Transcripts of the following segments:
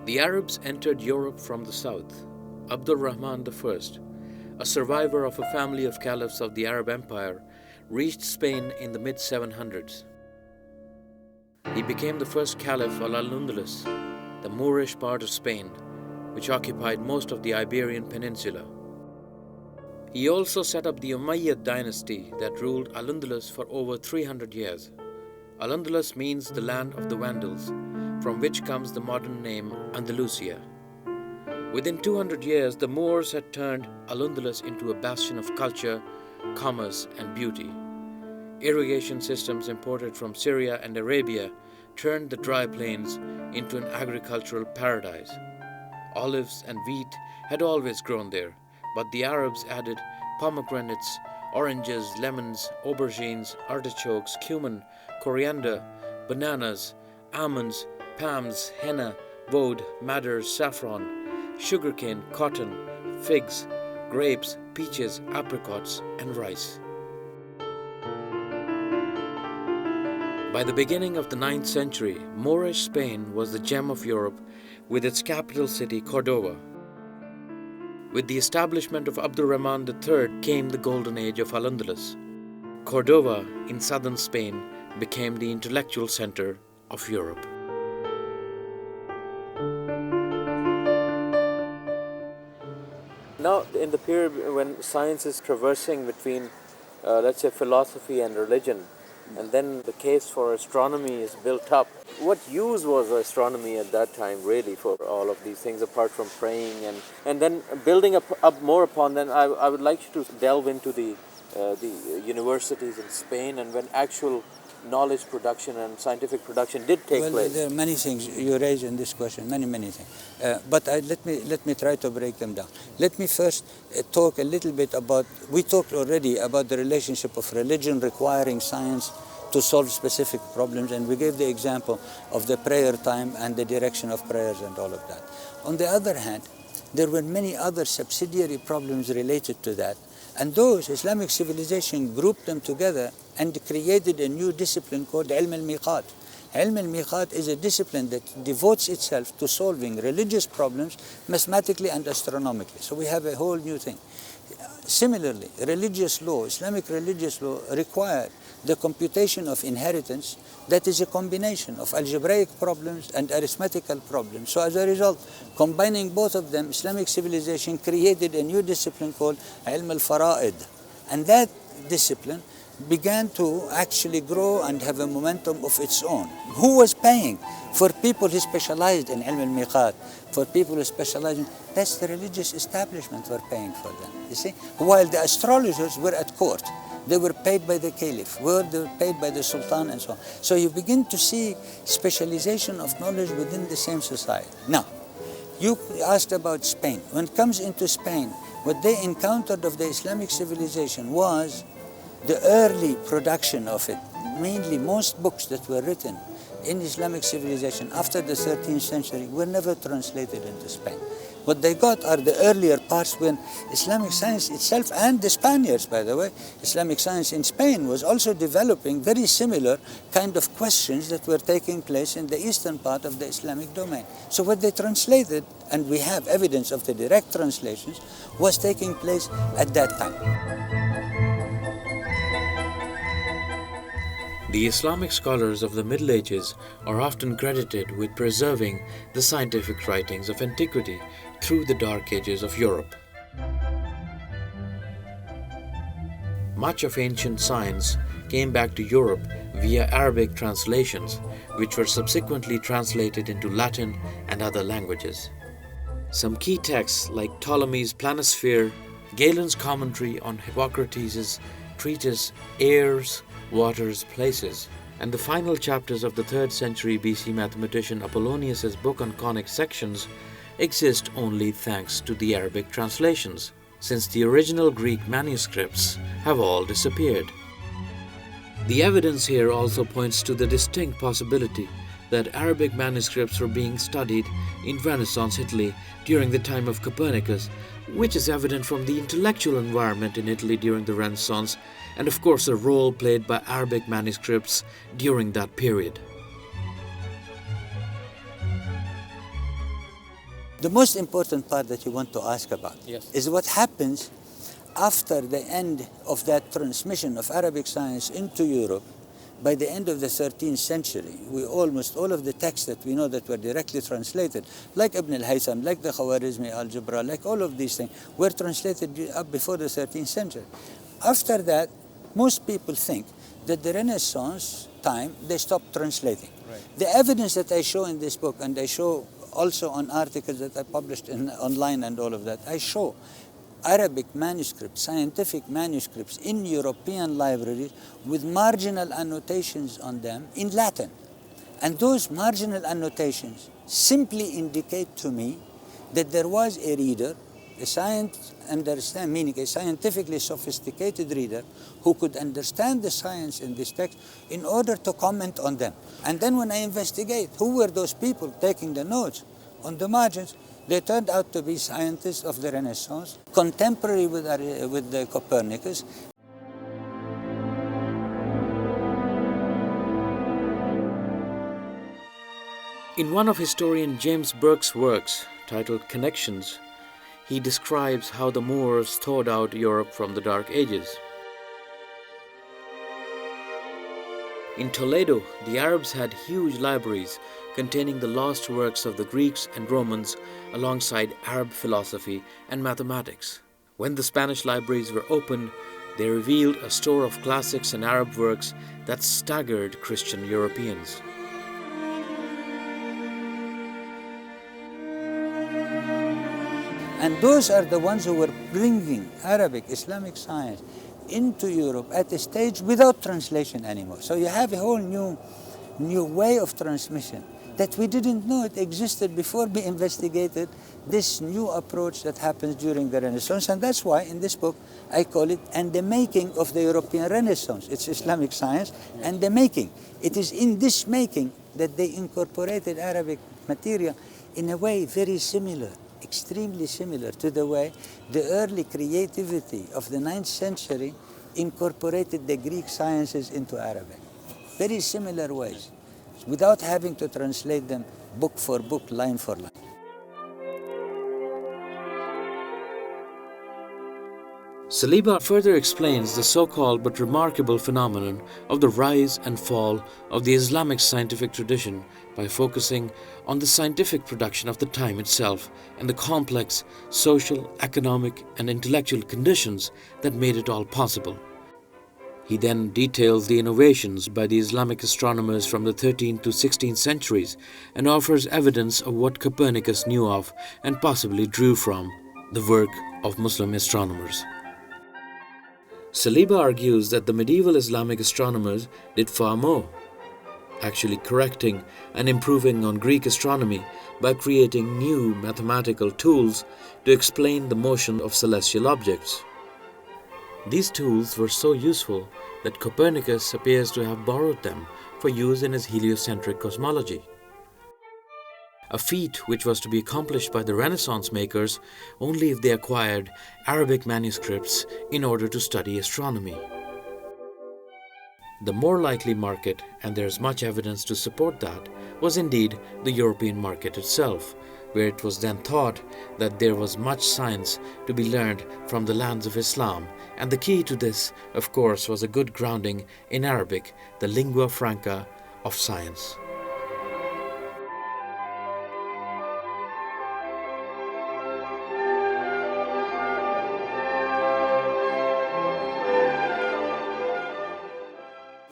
The Arabs entered Europe from the south. Abdul Rahman I, a survivor of a family of caliphs of the Arab Empire, reached Spain in the mid-700s. He became the first caliph of Al-Andalus, the Moorish part of Spain, which occupied most of the Iberian Peninsula. He also set up the Umayyad dynasty that ruled Al-Andalus for over 300 years. Al-Andalus means the land of the Vandals, from which comes the modern name Andalusia. Within 200 years, the Moors had turned Al-Andalus into a bastion of culture, commerce, and beauty. Irrigation systems imported from Syria and Arabia turned the dry plains into an agricultural paradise. Olives and wheat had always grown there, but the Arabs added pomegranates, oranges, lemons, aubergines, artichokes, cumin, coriander, bananas, almonds, palms, henna, woad, madder, saffron, sugarcane, cotton, figs, grapes, peaches, apricots, and rice. By the beginning of the 9th century, Moorish Spain was the gem of Europe with its capital city Cordova. With the establishment of Abdul Rahman III came the golden age of Al-Andalus. Cordova in southern Spain became the intellectual center of Europe. Now, in the period when science is traversing between, let's say, philosophy and religion, and then the case for astronomy is built up, what use was astronomy at that time really for all of these things apart from praying? And then building up more upon that, I would like you to delve into the universities in Spain and when actual knowledge production and scientific production did take place. There are many things you raise in this question, many things. But let me try to break them down. Let me first talk a little bit about, we talked already about the relationship of religion requiring science to solve specific problems, and we gave the example of the prayer time and the direction of prayers and all of that. On the other hand, there were many other subsidiary problems related to that, and those Islamic civilization grouped them together and created a new discipline called Ilm al-Miqat. Ilm al-Miqat is a discipline that devotes itself to solving religious problems mathematically and astronomically. So we have a whole new thing. Similarly, religious law, Islamic religious law required the computation of inheritance that is a combination of algebraic problems and arithmetical problems. So as a result, combining both of them, Islamic civilization created a new discipline called Ilm al-Fara'id. And that discipline began to actually grow and have a momentum of its own. Who was paying? For people who specialized in Ilm al-Miqat, for people who specialized in, that's the religious establishment were paying for them, you see? While the astrologers were at court. They were paid by the caliph, they were paid by the sultan and so on. So you begin to see specialization of knowledge within the same society. Now, you asked about Spain. When it comes into Spain, what they encountered of the Islamic civilization was the early production of it. Mainly most books that were written in Islamic civilization after the 13th century were never translated into Spain. What they got are the earlier parts when Islamic science itself, and the Spaniards, by the way, Islamic science in Spain was also developing very similar kind of questions that were taking place in the eastern part of the Islamic domain. So what they translated, and we have evidence of the direct translations, was taking place at that time. The Islamic scholars of the Middle Ages are often credited with preserving the scientific writings of antiquity through the Dark Ages of Europe. Much of ancient science came back to Europe via Arabic translations, which were subsequently translated into Latin and other languages. Some key texts like Ptolemy's Planisphere, Galen's commentary on Hippocrates' treatise Airs, Waters, Places, and the final chapters of the 3rd century BC mathematician Apollonius' book on conic sections exist only thanks to the Arabic translations, since the original Greek manuscripts have all disappeared. The evidence here also points to the distinct possibility that Arabic manuscripts were being studied in Renaissance Italy during the time of Copernicus, which is evident from the intellectual environment in Italy during the Renaissance, and of course the role played by Arabic manuscripts during that period. The most important part that you want to ask about is what happens after the end of that transmission of Arabic science into Europe. By the end of the 13th century, almost all of the texts that we know that were directly translated, like Ibn al-Haytham, like the Khwarizmi algebra, like all of these things, were translated up before the 13th century. After that, most people think that the Renaissance time, they stopped translating. Right. The evidence that I show in this book, and I show also on articles that I published online and all of that, I show Arabic manuscripts, scientific manuscripts in European libraries with marginal annotations on them in Latin. And those marginal annotations simply indicate to me that there was a reader, a scientifically sophisticated reader who could understand the science in this text in order to comment on them. And then when I investigate who were those people taking the notes on the margins, they turned out to be scientists of the Renaissance, contemporary with the Copernicus. In one of historian James Burke's works, titled Connections, he describes how the Moors thawed out Europe from the Dark Ages. In Toledo, the Arabs had huge libraries containing the lost works of the Greeks and Romans alongside Arab philosophy and mathematics. When the Spanish libraries were opened, they revealed a store of classics and Arab works that staggered Christian Europeans. And those are the ones who were bringing Arabic, Islamic science into Europe at a stage without translation anymore. So you have a whole new way of transmission that we didn't know it existed before we investigated this new approach that happens during the Renaissance. And that's why in this book I call it "And the Making of the European Renaissance." It's Islamic science and the making. It is in this making that they incorporated Arabic material in a way very similar, extremely similar to the way the early creativity of the 9th century incorporated the Greek sciences into Arabic. Very similar ways, without having to translate them book for book, line for line. Saliba further explains the so-called but remarkable phenomenon of the rise and fall of the Islamic scientific tradition by focusing on the scientific production of the time itself and the complex social, economic, and intellectual conditions that made it all possible. He then details the innovations by the Islamic astronomers from the 13th to 16th centuries and offers evidence of what Copernicus knew of and possibly drew from the work of Muslim astronomers. Saliba argues that the medieval Islamic astronomers did far more, actually correcting and improving on Greek astronomy by creating new mathematical tools to explain the motion of celestial objects. These tools were so useful that Copernicus appears to have borrowed them for use in his heliocentric cosmology, a feat which was to be accomplished by the Renaissance makers only if they acquired Arabic manuscripts in order to study astronomy. The more likely market, and there is much evidence to support that, was indeed the European market itself, where it was then thought that there was much science to be learned from the lands of Islam, and the key to this, of course, was a good grounding in Arabic, the lingua franca of science.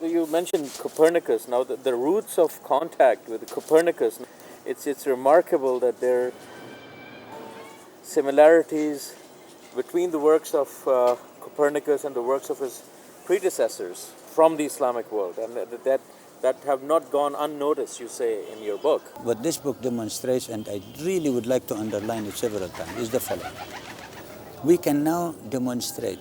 You mentioned Copernicus. Now, the roots of contact with Copernicus, it's remarkable that similarities between the works of Copernicus and the works of his predecessors from the Islamic world, and that have not gone unnoticed, you say, in your book. What this book demonstrates, and I really would like to underline it several times, is the following. We can now demonstrate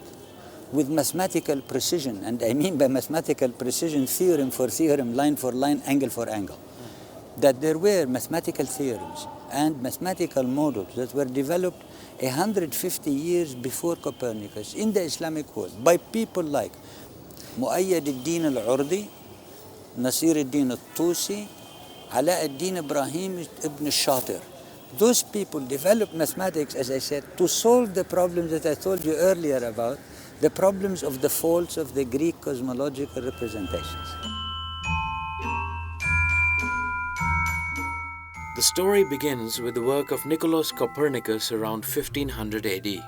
with mathematical precision, and I mean by mathematical precision, theorem for theorem, line for line, angle for angle, that there were mathematical theorems and mathematical models that were developed 150 years before Copernicus in the Islamic world by people like Muayyad al-Din al-Urdi, Nasir al-Din al-Tusi, Ala al-Din Ibrahim ibn al-Shatir. Those people developed mathematics, as I said, to solve the problems that I told you earlier about, the problems of the faults of the Greek cosmological representations. The story begins with the work of Nicolaus Copernicus around 1500 AD.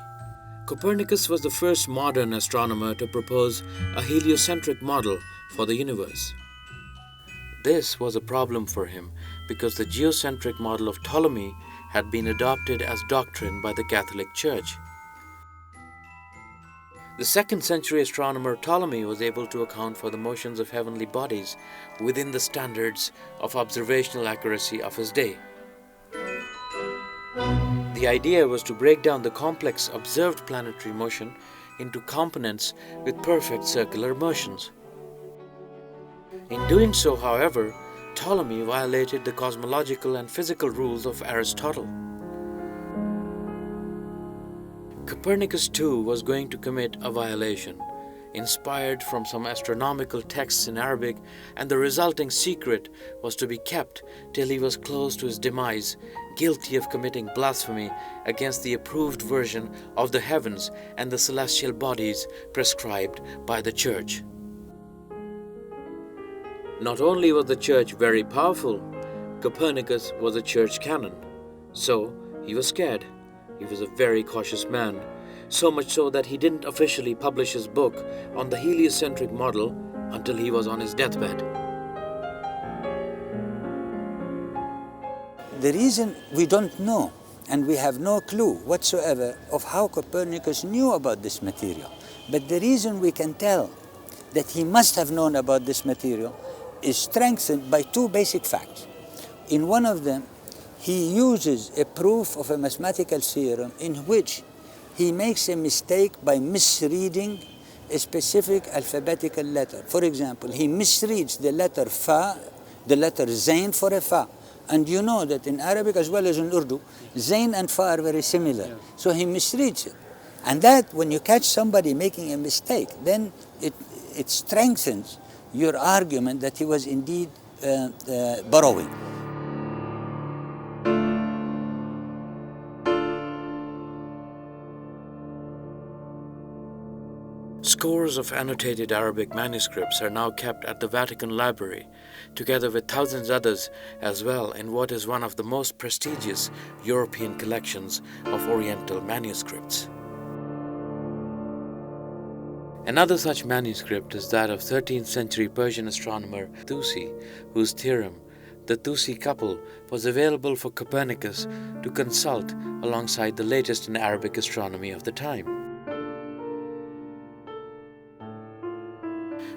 Copernicus was the first modern astronomer to propose a heliocentric model for the universe. This was a problem for him because the geocentric model of Ptolemy had been adopted as doctrine by the Catholic Church. The 2nd century astronomer Ptolemy was able to account for the motions of heavenly bodies within the standards of observational accuracy of his day. The idea was to break down the complex observed planetary motion into components with perfect circular motions. In doing so, however, Ptolemy violated the cosmological and physical rules of Aristotle. Copernicus too was going to commit a violation, inspired from some astronomical texts in Arabic, and the resulting secret was to be kept till he was close to his demise, guilty of committing blasphemy against the approved version of the heavens and the celestial bodies prescribed by the Church. Not only was the Church very powerful, Copernicus was a Church canon, so he was scared. He was a very cautious man, so much so that he didn't officially publish his book on the heliocentric model until he was on his deathbed. The reason we don't know, and we have no clue whatsoever of how Copernicus knew about this material, but the reason we can tell that he must have known about this material is strengthened by 2 basic facts. In one of them, he uses a proof of a mathematical theorem in which he makes a mistake by misreading a specific alphabetical letter. For example, he misreads the letter Fa, the letter Zain for a Fa. And you know that in Arabic as well as in Urdu, Zain and Fa are very similar. Yeah. So he misreads it. And that, when you catch somebody making a mistake, then it strengthens your argument that he was indeed borrowing. Scores of annotated Arabic manuscripts are now kept at the Vatican Library, together with thousands others as well in what is one of the most prestigious European collections of Oriental manuscripts. Another such manuscript is that of 13th century Persian astronomer Tusi, whose theorem, the Tusi couple, was available for Copernicus to consult alongside the latest in Arabic astronomy of the time.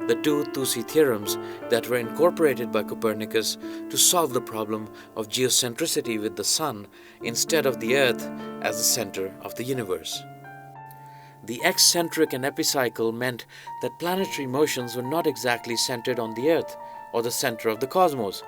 The 2 Tusi theorems that were incorporated by Copernicus to solve the problem of geocentricity with the Sun instead of the Earth as the center of the universe. The eccentric and epicycle meant that planetary motions were not exactly centered on the Earth or the center of the cosmos.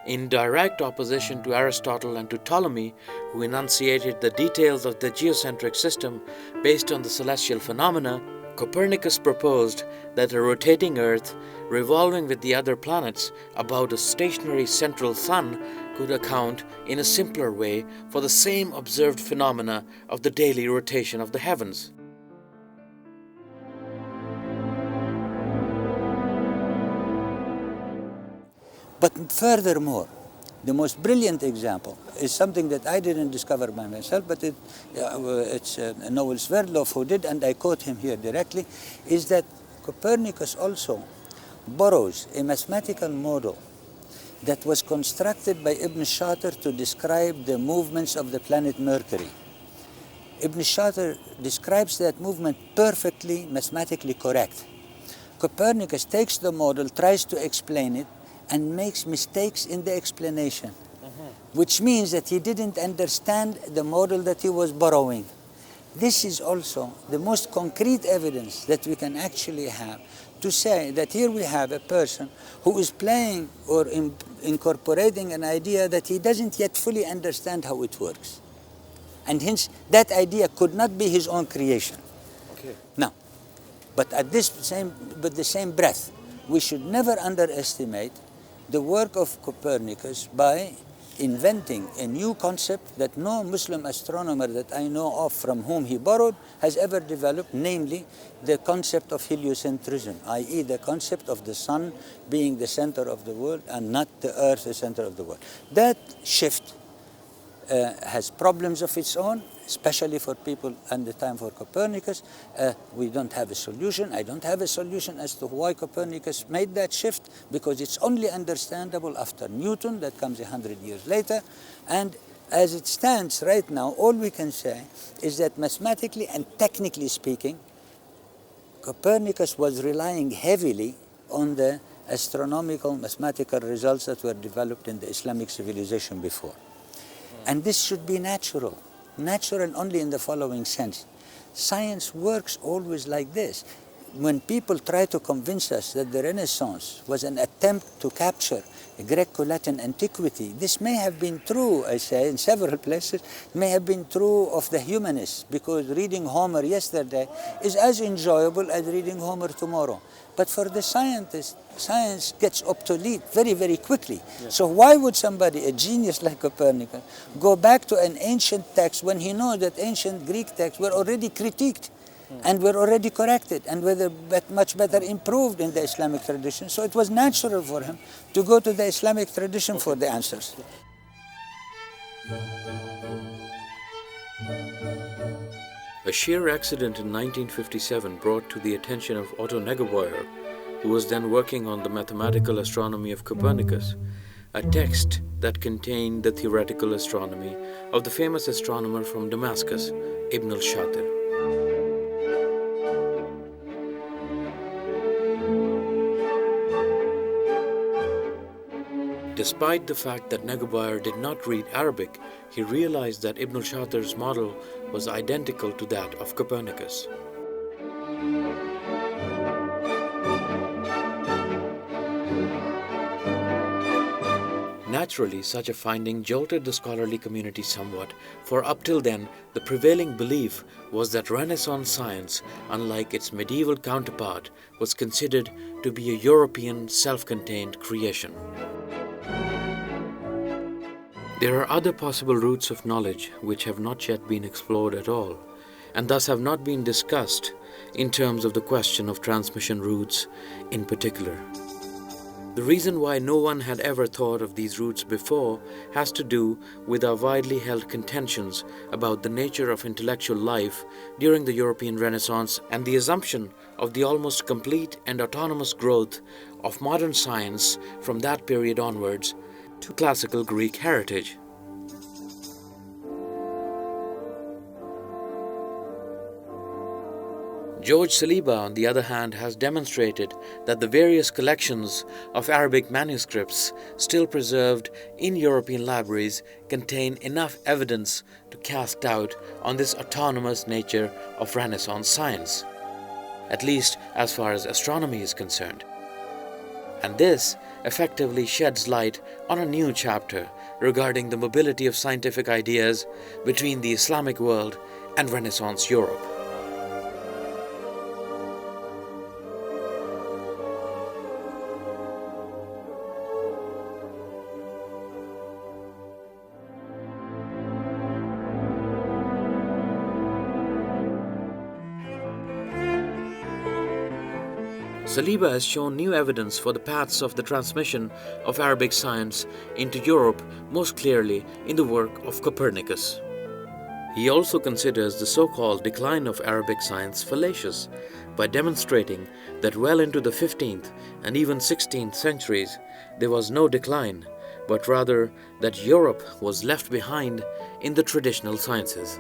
In direct opposition to Aristotle and to Ptolemy, who enunciated the details of the geocentric system based on the celestial phenomena, Copernicus proposed that a rotating Earth, revolving with the other planets about a stationary central sun, could account in a simpler way for the same observed phenomena of the daily rotation of the heavens. But furthermore, the most brilliant example is something that I didn't discover by myself, but it's Noel Sverdlov who did, and I quote him here directly, is that Copernicus also borrows a mathematical model that was constructed by Ibn Shatir to describe the movements of the planet Mercury. Ibn Shatir describes that movement perfectly mathematically correct. Copernicus takes the model, tries to explain it, and makes mistakes in the explanation, which means that he didn't understand the model that he was borrowing. This is also the most concrete evidence that we can actually have to say that here we have a person who is playing or incorporating an idea that he doesn't yet fully understand how it works. And hence, that idea could not be his own creation. Okay. Now, but the same breath, we should never underestimate the work of Copernicus by inventing a new concept that no Muslim astronomer that I know of from whom he borrowed has ever developed, namely the concept of heliocentrism, i.e. the concept of the sun being the center of the world and not the earth the center of the world. That shift has problems of its own, especially for people at the time for Copernicus. We don't have a solution. I don't have a solution as to why Copernicus made that shift, because it's only understandable after Newton, that comes 100 years later. And as it stands right now, all we can say is that mathematically and technically speaking, Copernicus was relying heavily on the astronomical mathematical results that were developed in the Islamic civilization before. And this should be natural only in the following sense. Science works always like this. When people try to convince us that the Renaissance was an attempt to capture Greco-Latin antiquity, this may have been true, I say, in several places. It may have been true of the humanists, because reading Homer yesterday is as enjoyable as reading Homer tomorrow. But for the scientist, science gets obsolete very, very quickly. Yes. So why would somebody, a genius like Copernicus, go back to an ancient text when he knows that ancient Greek texts were already critiqued and were already corrected and were much better improved in the Islamic tradition? So it was natural for him to go to the Islamic tradition for the answers. A sheer accident in 1957 brought to the attention of Otto Negebauer, who was then working on the mathematical astronomy of Copernicus, a text that contained the theoretical astronomy of the famous astronomer from Damascus, Ibn al-Shatir. Despite the fact that Negebauer did not read Arabic, he realized that Ibn al-Shatir's model was identical to that of Copernicus. Naturally, such a finding jolted the scholarly community somewhat, for up till then, the prevailing belief was that Renaissance science, unlike its medieval counterpart, was considered to be a European self-contained creation. There are other possible routes of knowledge which have not yet been explored at all, and thus have not been discussed in terms of the question of transmission routes in particular. The reason why no one had ever thought of these routes before has to do with our widely held contentions about the nature of intellectual life during the European Renaissance and the assumption of the almost complete and autonomous growth of modern science from that period onwards to classical Greek heritage. George Saliba, on the other hand, has demonstrated that the various collections of Arabic manuscripts still preserved in European libraries contain enough evidence to cast doubt on this autonomous nature of Renaissance science, at least as far as astronomy is concerned. And this effectively sheds light on a new chapter regarding the mobility of scientific ideas between the Islamic world and Renaissance Europe. Saliba has shown new evidence for the paths of the transmission of Arabic science into Europe most clearly in the work of Copernicus. He also considers the so-called decline of Arabic science fallacious by demonstrating that well into the 15th and even 16th centuries there was no decline, but rather that Europe was left behind in the traditional sciences.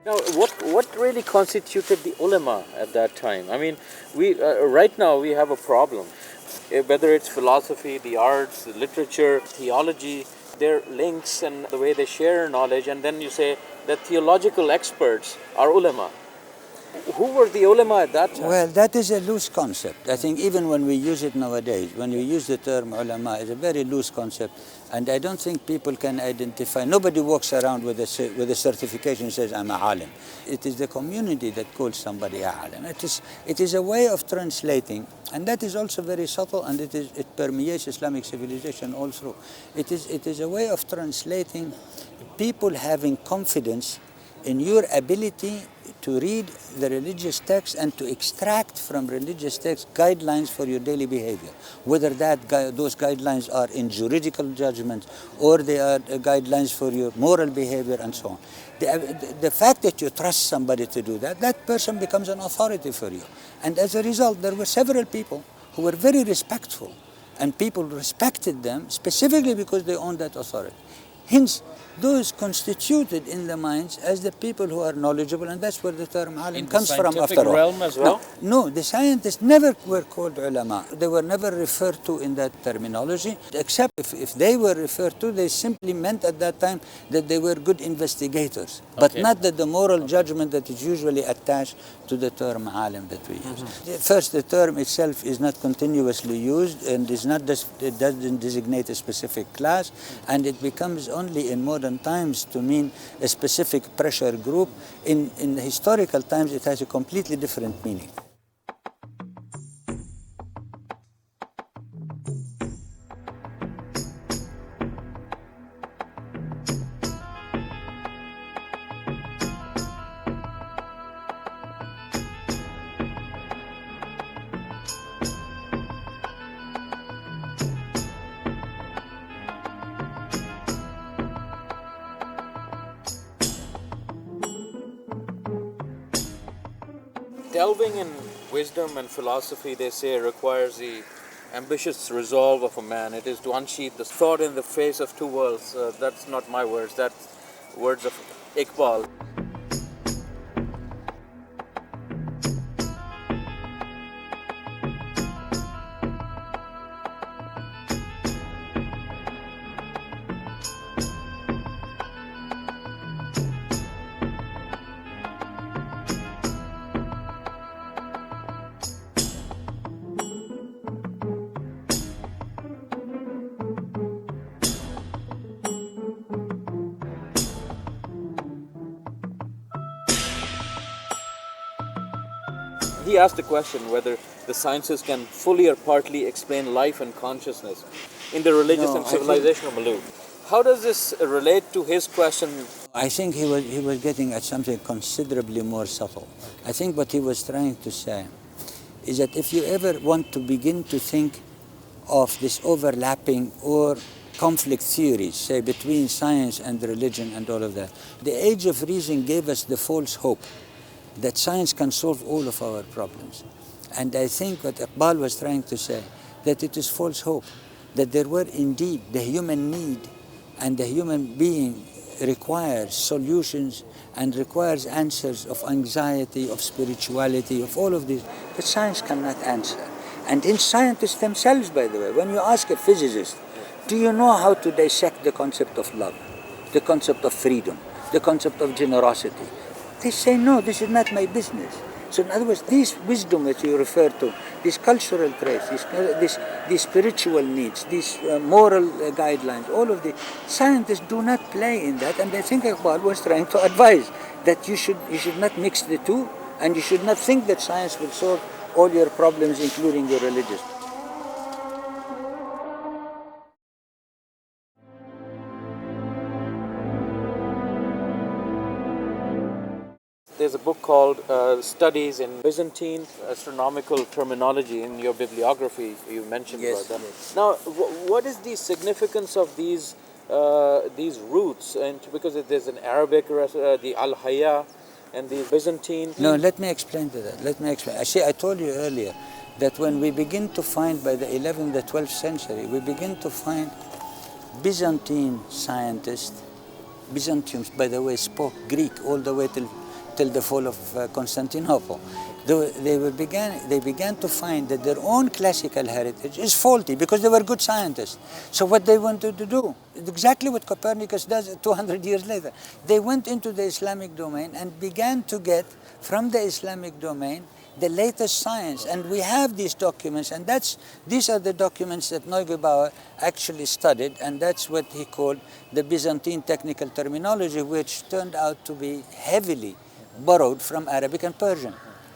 Now, what really constituted the ulama at that time? I mean, we right now we have a problem. Whether it's philosophy, the arts, the literature, theology, their links and the way they share knowledge, and then you say that theological experts are ulama. Who were the ulama at that time? Well, that is a loose concept. I think even when we use it nowadays, when we use the term ulama, it's a very loose concept. And I don't think people can identify. Nobody walks around with a certification and says, I'm a alim. It is the community that calls somebody a alim. It is a way of translating, and that is also very subtle, and it permeates Islamic civilization all through. It is a way of translating people having confidence in your ability to read the religious text and to extract from religious text guidelines for your daily behavior, whether those guidelines are in juridical judgments or they are guidelines for your moral behavior and so on. The fact that you trust somebody to do that, that person becomes an authority for you. And as a result, there were several people who were very respectful, and people respected them specifically because they owned that authority. Hence, those constituted in the minds as the people who are knowledgeable, and that's where the term alim comes from after all. In the scientific realm as well? No, the scientists never were called ulama. They were never referred to in that terminology, except if they were referred to, they simply meant at that time that they were good investigators, but not that the moral judgment that is usually attached to the term alim that we use. First, the term itself is not continuously used and it doesn't designate a specific class, and it becomes only in modern times to mean a specific pressure group. In historical times, it has a completely different meaning. Delving in wisdom and philosophy, they say, requires the ambitious resolve of a man. It is to unsheath the thought in the face of two worlds. That's not my words, that's words of Iqbal. He asked the question whether the sciences can fully or partly explain life and consciousness in the religious and civilizational milieu. How does this relate to his question? I think he was getting at something considerably more subtle. I think what he was trying to say is that if you ever want to begin to think of this overlapping or conflict theories, say, between science and religion and all of that, the age of reason gave us the false hope that science can solve all of our problems. And I think what Iqbal was trying to say, that it is false hope, that there were indeed the human need, and the human being requires solutions and requires answers of anxiety, of spirituality, of all of this, that science cannot answer. And in scientists themselves, by the way, when you ask a physicist, do you know how to dissect the concept of love, the concept of freedom, the concept of generosity? They say, no, this is not my business. So in other words, these wisdom that you refer to, these cultural traits, these spiritual needs, these moral guidelines, all of the scientists do not play in that. And I think Iqbal was trying to advise that you should not mix the two, and you should not think that science will solve all your problems, including your religious. There's a book called Studies in Byzantine Astronomical Terminology in your bibliography. You mentioned about that. Yes. Now, what is the significance of these roots? And because there's an Arabic, the Al-Hayya, and the Byzantine. No, let me explain to that. Let me explain. I told you earlier that when we begin to find, by the 11th, the 12th century, we begin to find Byzantine scientists. Byzantiums, by the way, spoke Greek all the way till till the fall of Constantinople. They began to find that their own classical heritage is faulty because they were good scientists. So what they wanted to do, exactly what Copernicus does 200 years later, they went into the Islamic domain and began to get from the Islamic domain the latest science. And we have these documents, and these are the documents that Neugebauer actually studied, and that's what he called the Byzantine technical terminology, which turned out to be heavily borrowed from Arabic and Persian.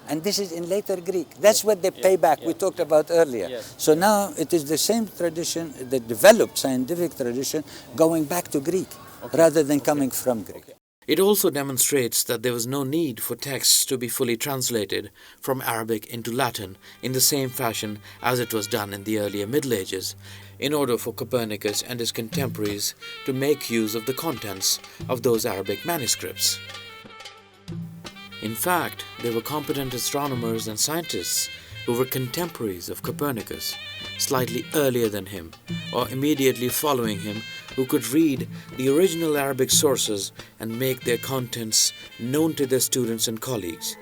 And this is in later Greek. That's what the payback we talked about earlier. Yes. So now it is the same tradition, the developed scientific tradition, going back to Greek rather than coming from Greek. It also demonstrates that there was no need for texts to be fully translated from Arabic into Latin in the same fashion as it was done in the earlier Middle Ages, in order for Copernicus and his contemporaries to make use of the contents of those Arabic manuscripts. In fact, there were competent astronomers and scientists who were contemporaries of Copernicus, slightly earlier than him, or immediately following him, who could read the original Arabic sources and make their contents known to their students and colleagues,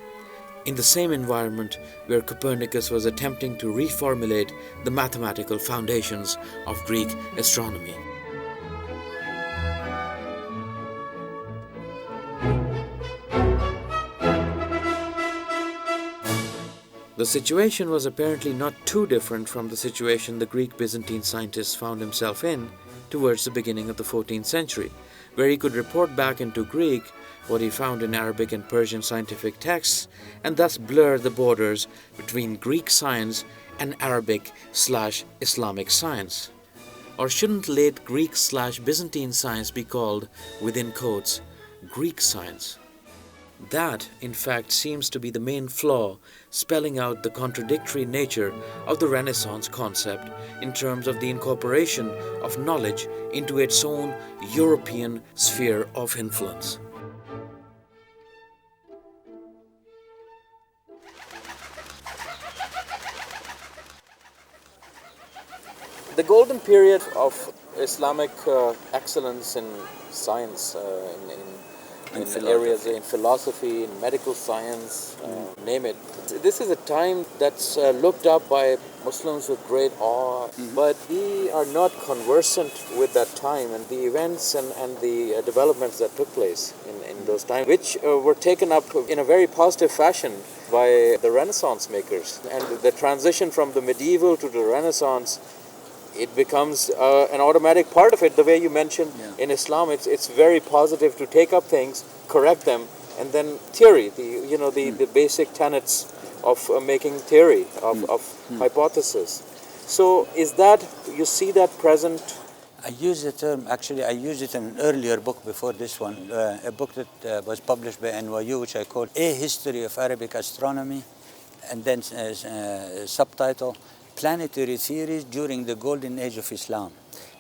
in the same environment where Copernicus was attempting to reformulate the mathematical foundations of Greek astronomy. The situation was apparently not too different from the situation the Greek Byzantine scientist found himself in towards the beginning of the 14th century, where he could report back into Greek what he found in Arabic and Persian scientific texts, and thus blur the borders between Greek science and Arabic/Islamic science. Or shouldn't late Greek/Byzantine science be called, within quotes, Greek science? That, in fact, seems to be the main flaw, spelling out the contradictory nature of the Renaissance concept in terms of the incorporation of knowledge into its own European sphere of influence. The golden period of Islamic excellence in science, in areas in philosophy, in medical science, name it. This is a time that's looked up by Muslims with great awe, but we are not conversant with that time and the events and the developments that took place in those times, which were taken up in a very positive fashion by the Renaissance makers. And the transition from the medieval to the Renaissance, it becomes an automatic part of it. The way you mentioned in Islam, it's very positive to take up things, correct them, and then theory, the basic tenets of making theory, of hypothesis. So is that, you see that present? I use the term, actually I used it in an earlier book before this one, a book that was published by NYU, which I called A History of Arabic Astronomy, and then subtitle, Planetary Theories During the Golden Age of Islam.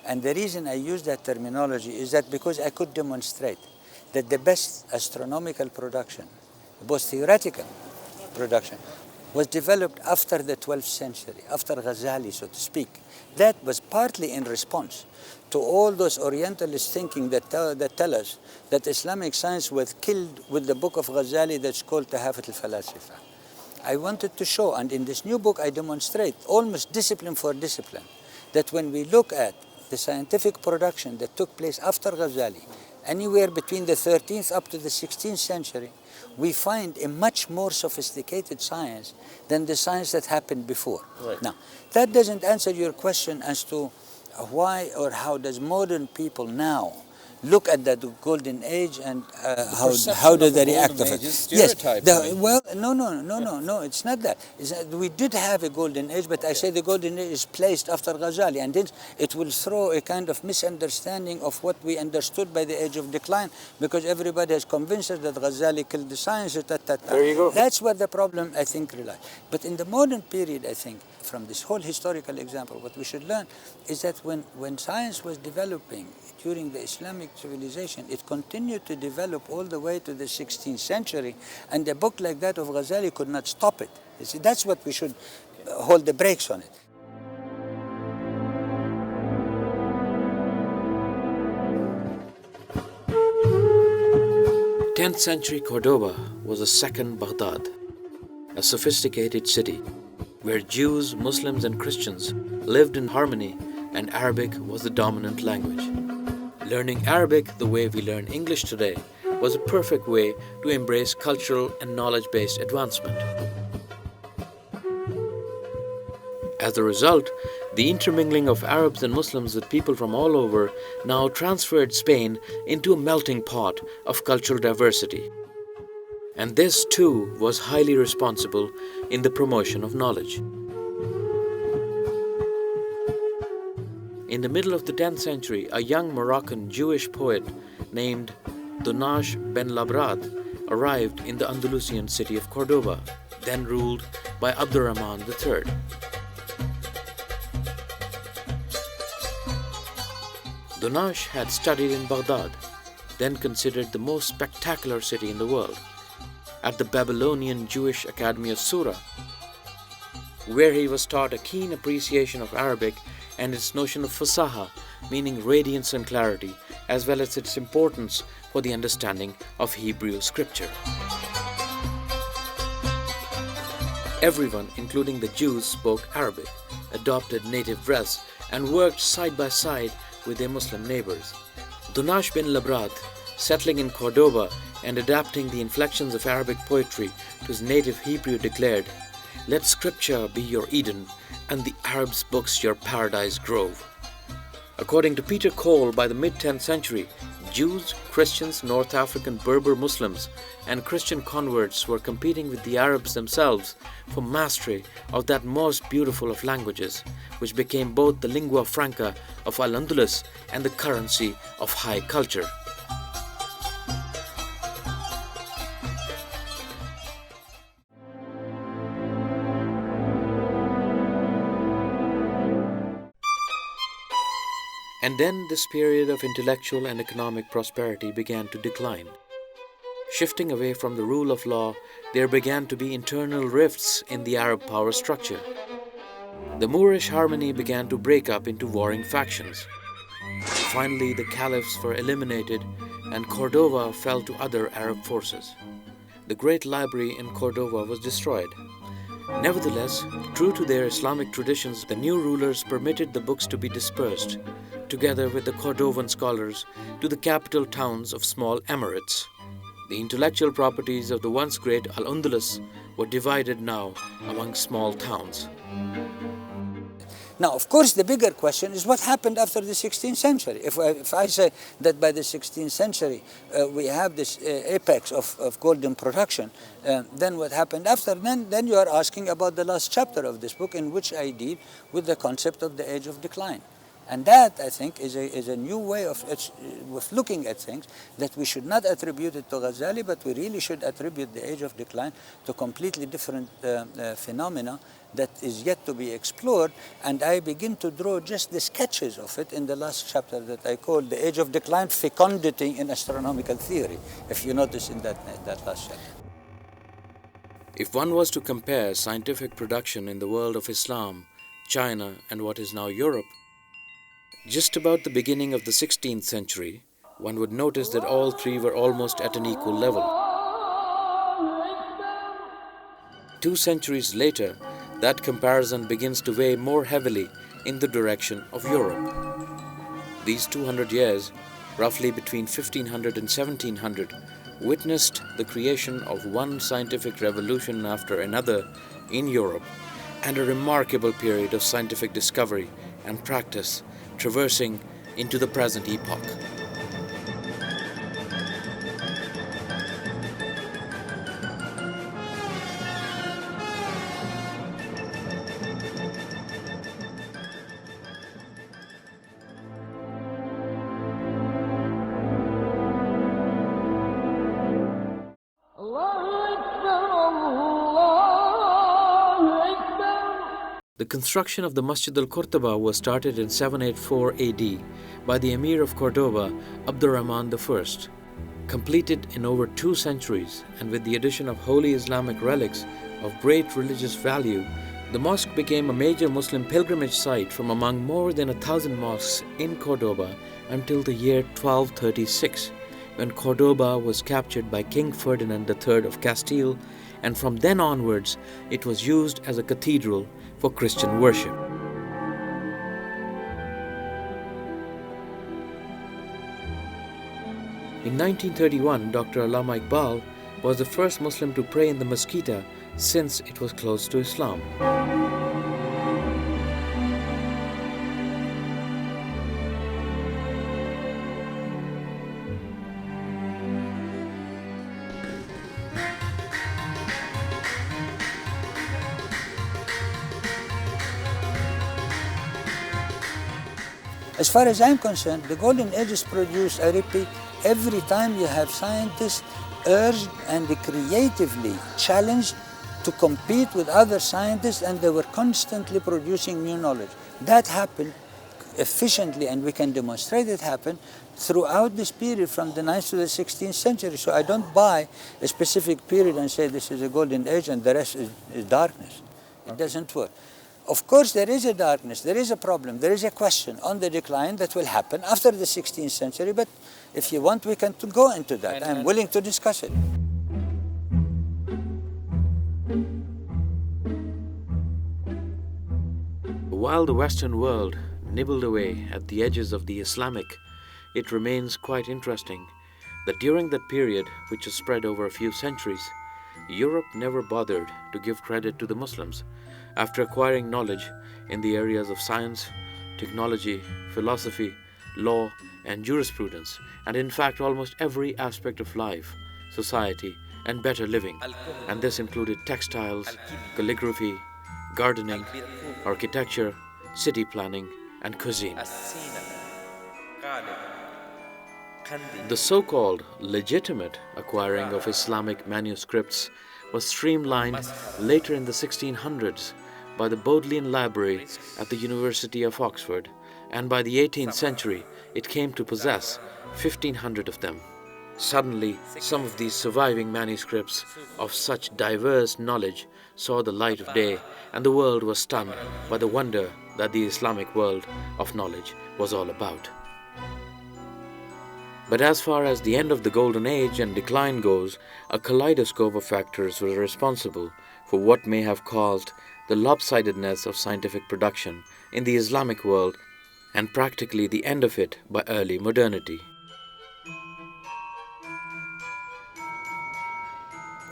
And the reason I use that terminology is that because I could demonstrate that the best astronomical production, both theoretical production, was developed after the 12th century, after Ghazali, so to speak. That was partly in response to all those Orientalist thinking that tell us that Islamic science was killed with the book of Ghazali that's called Tahafut al-Falasifa. I wanted to show, and in this new book I demonstrate, almost discipline for discipline, that when we look at the scientific production that took place after Ghazali, anywhere between the 13th up to the 16th century, we find a much more sophisticated science than the science that happened before. Right. Now, that doesn't answer your question as to why or how does modern people now look at that golden age and how do they react to it? Yes. Well, no, it's not that. We did have a golden age, but I say the golden age is placed after Ghazali, and then it will throw a kind of misunderstanding of what we understood by the age of decline, because everybody has convinced us that Ghazali killed the science. There you go. That's where the problem, I think, relies. But in the modern period, I think, from this whole historical example, what we should learn is that when science was developing during the Islamic civilization, it continued to develop all the way to the 16th century, and a book like that of Ghazali could not stop it. You see, that's what we should hold the brakes on it. 10th century Cordoba was a second Baghdad, a sophisticated city where Jews, Muslims and Christians lived in harmony and Arabic was the dominant language. Learning Arabic the way we learn English today was a perfect way to embrace cultural and knowledge-based advancement. As a result, the intermingling of Arabs and Muslims with people from all over now transferred Spain into a melting pot of cultural diversity. And this too was highly responsible in the promotion of knowledge. In the middle of the 10th century, a young Moroccan Jewish poet named Donash ben Labrat arrived in the Andalusian city of Cordoba, then ruled by Abdurrahman III. Donash had studied in Baghdad, then considered the most spectacular city in the world, at the Babylonian Jewish Academy of Sura, where he was taught a keen appreciation of Arabic and its notion of fasaha, meaning radiance and clarity, as well as its importance for the understanding of Hebrew scripture. Everyone, including the Jews, spoke Arabic, adopted native dress, and worked side by side with their Muslim neighbors. Donash bin Labrat, settling in Cordoba and adapting the inflections of Arabic poetry to his native Hebrew, declared, "Let scripture be your Eden and the Arabs' books your paradise grove." According to Peter Cole, by the mid-10th century, Jews, Christians, North African Berber Muslims, and Christian converts were competing with the Arabs themselves for mastery of that most beautiful of languages, which became both the lingua franca of Al-Andalus and the currency of high culture. And then this period of intellectual and economic prosperity began to decline. Shifting away from the rule of law, there began to be internal rifts in the Arab power structure. The Moorish harmony began to break up into warring factions. Finally, the caliphs were eliminated and Cordoba fell to other Arab forces. The great library in Cordoba was destroyed. Nevertheless, true to their Islamic traditions, the new rulers permitted the books to be dispersed, together with the Cordovan scholars, to the capital towns of small emirates. The intellectual properties of the once great Al-Andalus were divided now among small towns. Now, of course, the bigger question is what happened after the 16th century. If I say that by the 16th century we have this apex of golden production, then what happened after? Then you are asking about the last chapter of this book, in which I deal with the concept of the age of decline. And that, I think, is a new way of looking at things, that we should not attribute it to Ghazali, but we really should attribute the age of decline to completely different phenomena that is yet to be explored. And I begin to draw just the sketches of it in the last chapter that I call The Age of Decline, Fecundity in Astronomical Theory, if you notice in that last chapter. If one was to compare scientific production in the world of Islam, China, and what is now Europe, just about the beginning of the 16th century, one would notice that all three were almost at an equal level. 2 centuries later, that comparison begins to weigh more heavily in the direction of Europe. These 200 years, roughly between 1500 and 1700, witnessed the creation of one scientific revolution after another in Europe, and a remarkable period of scientific discovery and practice traversing into the present epoch. The construction of the Masjid al-Qurtuba was started in 784 AD by the Emir of Cordoba, Abdurrahman I. Completed in over 2 centuries, and with the addition of holy Islamic relics of great religious value, the mosque became a major Muslim pilgrimage site from among more than 1,000 mosques in Cordoba until the year 1236, when Cordoba was captured by King Ferdinand III of Castile, and from then onwards it was used as a cathedral for Christian worship. In 1931, Dr. Allama Iqbal was the first Muslim to pray in the Mesquita since it was close to Islam. As far as I'm concerned, the Golden Age is produced, I repeat, every time you have scientists urged and creatively challenged to compete with other scientists, and they were constantly producing new knowledge. That happened efficiently, and we can demonstrate it happened throughout this period from the 9th to the 16th century. So I don't buy a specific period and say this is a Golden Age and the rest is darkness. It doesn't work. Of course, there is a darkness, there is a problem, there is a question on the decline that will happen after the 16th century, but if you want, we can go into that. I'm willing to discuss it. While the Western world nibbled away at the edges of the Islamic, it remains quite interesting that during that period, which is spread over a few centuries, Europe never bothered to give credit to the Muslims after acquiring knowledge in the areas of science, technology, philosophy, law, and jurisprudence, and in fact almost every aspect of life, society, and better living. And this included textiles, calligraphy, gardening, architecture, city planning, and cuisine. The so-called legitimate acquiring of Islamic manuscripts was streamlined later in the 1600s by the Bodleian Library at the University of Oxford, and by the 18th century it came to possess 1,500 of them. Suddenly, some of these surviving manuscripts of such diverse knowledge saw the light of day, and the world was stunned by the wonder that the Islamic world of knowledge was all about. But as far as the end of the Golden Age and decline goes, a kaleidoscope of factors was responsible for what may have caused the lopsidedness of scientific production in the Islamic world, and practically the end of it by early modernity.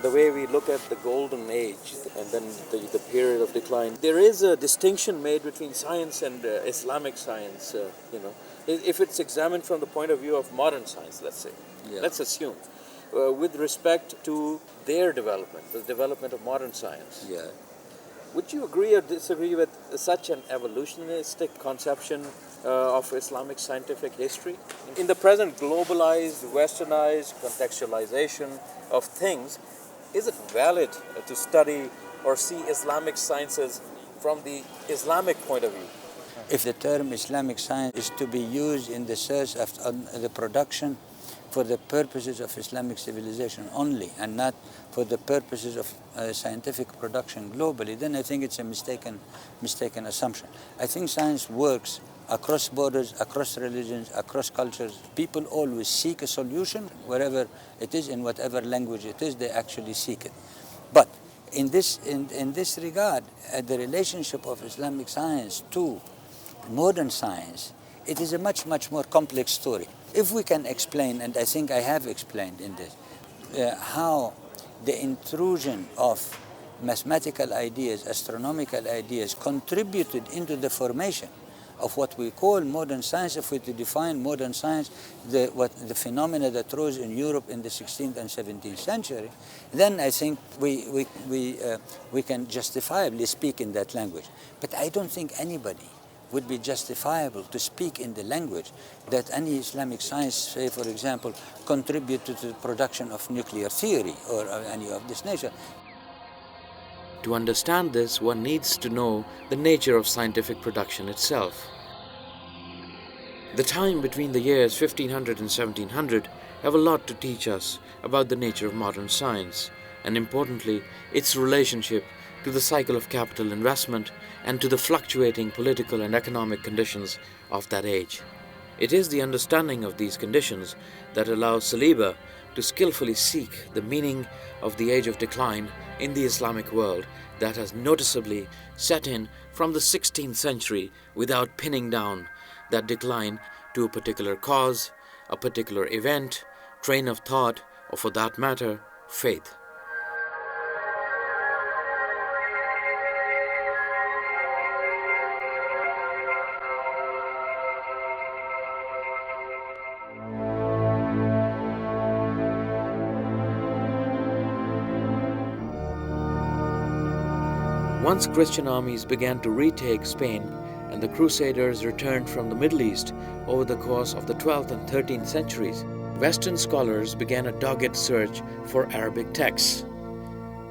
The way we look at the Golden Age and then the period of decline, there is a distinction made between science and Islamic science, if it's examined from the point of view of modern science, let's say. Yeah. Let's assume, with respect to their development, the development of modern science. Yeah. Would you agree or disagree with such an evolutionistic conception of Islamic scientific history? In the present globalized, westernized contextualization of things, is it valid to study or see Islamic sciences from the Islamic point of view? If the term Islamic science is to be used in the search of the production for the purposes of Islamic civilization only, and not for the purposes of scientific production globally, then I think it's a mistaken assumption. I think science works across borders, across religions, across cultures. People always seek a solution, wherever it is, in whatever language it is, they actually seek it. But in this regard, the relationship of Islamic science to modern science, it is a much more complex story. If we can explain, and I think I have explained in this, how the intrusion of mathematical ideas, astronomical ideas, contributed into the formation of what we call modern science. If we define modern science, the phenomena that rose in Europe in the 16th and 17th century, then I think we can justifiably speak in that language. But I don't think anybody would be justifiable to speak in the language that any Islamic science, say for example, contributed to the production of nuclear theory or any of this nature. To understand this, one needs to know the nature of scientific production itself. The time between the years 1500 and 1700 have a lot to teach us about the nature of modern science, and importantly, its relationship to the cycle of capital investment and to the fluctuating political and economic conditions of that age. It is the understanding of these conditions that allows Saliba to skillfully seek the meaning of the age of decline in the Islamic world that has noticeably set in from the 16th century without pinning down that decline to a particular cause, a particular event, train of thought, or for that matter, faith. Once Christian armies began to retake Spain and the Crusaders returned from the Middle East over the course of the 12th and 13th centuries, Western scholars began a dogged search for Arabic texts.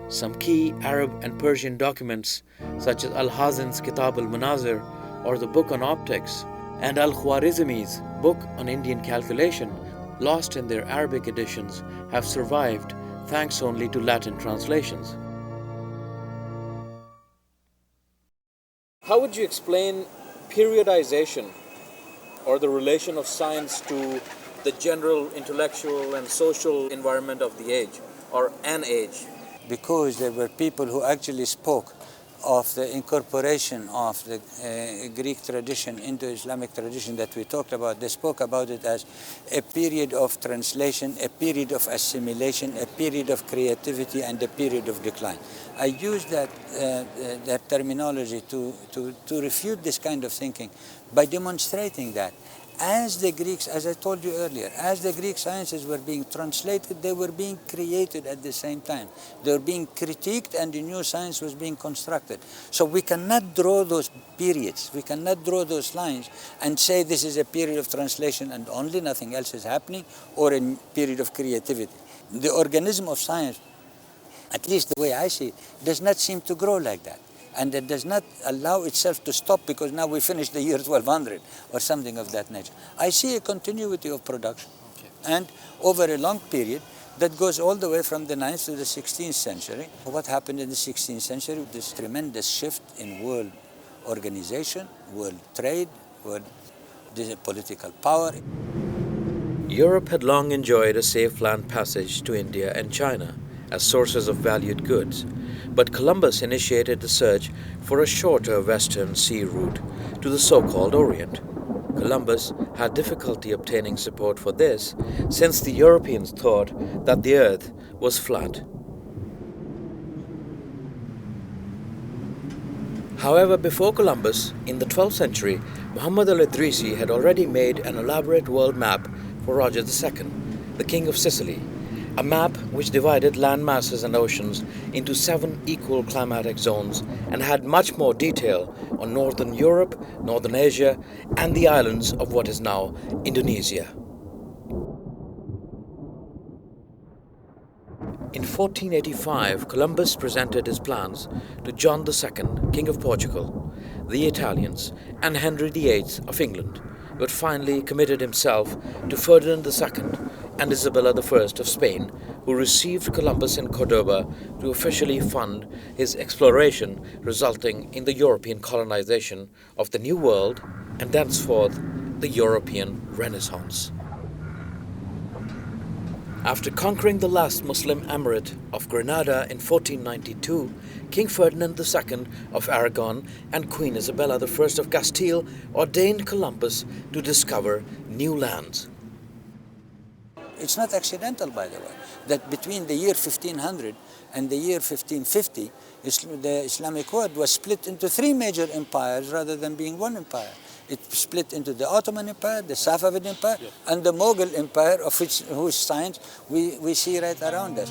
Some key Arab and Persian documents, such as Al-Hazin's Kitab al-Manazir or the Book on Optics, and Al-Khwarizmi's Book on Indian Calculation, lost in their Arabic editions, have survived thanks only to Latin translations. How would you explain periodization or the relation of science to the general intellectual and social environment of the age or an age? Because there were people who actually spoke of the incorporation of the Greek tradition into Islamic tradition that we talked about. They spoke about it as a period of translation, a period of assimilation, a period of creativity, and a period of decline. I use that terminology to refute this kind of thinking by demonstrating that as the Greeks, as I told you earlier, as the Greek sciences were being translated, they were being created at the same time. They were being critiqued and a new science was being constructed. So we cannot draw those periods, we cannot draw those lines and say this is a period of translation and only, nothing else is happening, or a period of creativity. The organism of science, at least the way I see it, does not seem to grow like that. And it does not allow itself to stop because now we finished the year 1200 or something of that nature. I see a continuity of production. Okay. And over a long period that goes all the way from the 9th to the 16th century. What happened in the 16th century? This tremendous shift in world organization, world trade, world political power. Europe had long enjoyed a safe land passage to India and China as sources of valued goods. But Columbus initiated the search for a shorter western sea route to the so-called Orient. Columbus had difficulty obtaining support for this since the Europeans thought that the earth was flat. However, before Columbus, in the 12th century, Muhammad al-Idrisi had already made an elaborate world map for Roger II, the King of Sicily, a map which divided land masses and oceans into 7 equal climatic zones and had much more detail on northern Europe, northern Asia, and the islands of what is now Indonesia. In 1485, Columbus presented his plans to John II, King of Portugal, the Italians, and Henry VIII of England, but finally committed himself to Ferdinand II and Isabella I of Spain, who received Columbus in Cordoba to officially fund his exploration, resulting in the European colonization of the New World and thenceforth the European Renaissance. After conquering the last Muslim emirate of Granada in 1492, King Ferdinand II of Aragon and Queen Isabella I of Castile ordained Columbus to discover new lands. It's not accidental, by the way, that between the year 1500 and the year 1550, the Islamic world was split into 3 major empires rather than being one empire. It split into the Ottoman Empire, the Safavid Empire, and the Mughal Empire, of whose signs we see right around us.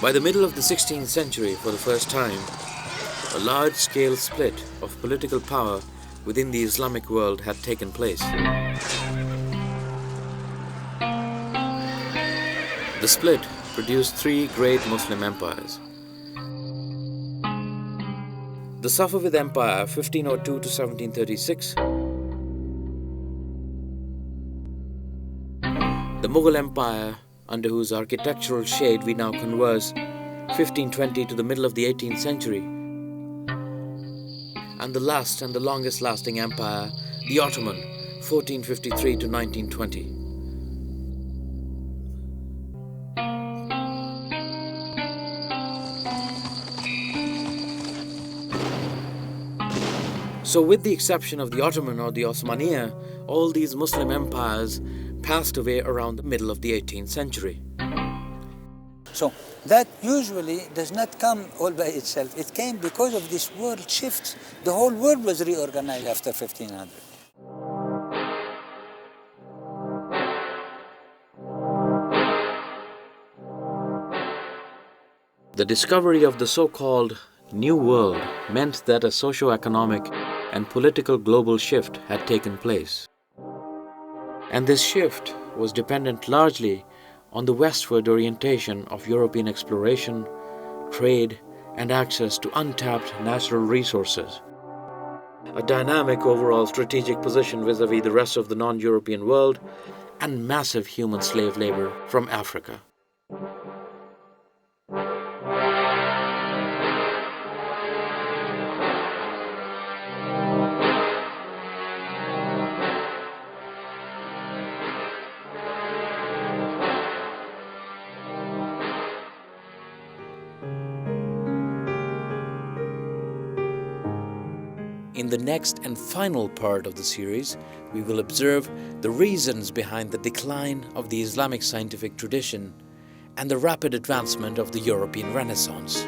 By the middle of the 16th century, for the first time, a large-scale split of political power within the Islamic world had taken place. The split produced 3 great Muslim empires. The Safavid Empire, 1502 to 1736, the Mughal Empire, under whose architectural shade we now converse, 1520 to the middle of the 18th century, and the last and the longest lasting empire, the Ottoman, 1453 to 1920. So with the exception of the Ottoman or the Osmania, all these Muslim empires passed away around the middle of the 18th century. So that usually does not come all by itself. It came because of this world shift. The whole world was reorganized after 1500. The discovery of the so-called New World meant that a socio-economic and political global shift had taken place. And this shift was dependent largely on the westward orientation of European exploration, trade, and access to untapped natural resources. A dynamic overall strategic position vis-à-vis the rest of the non-European world, and massive human slave labor from Africa. In the next and final part of the series, we will observe the reasons behind the decline of the Islamic scientific tradition and the rapid advancement of the European Renaissance.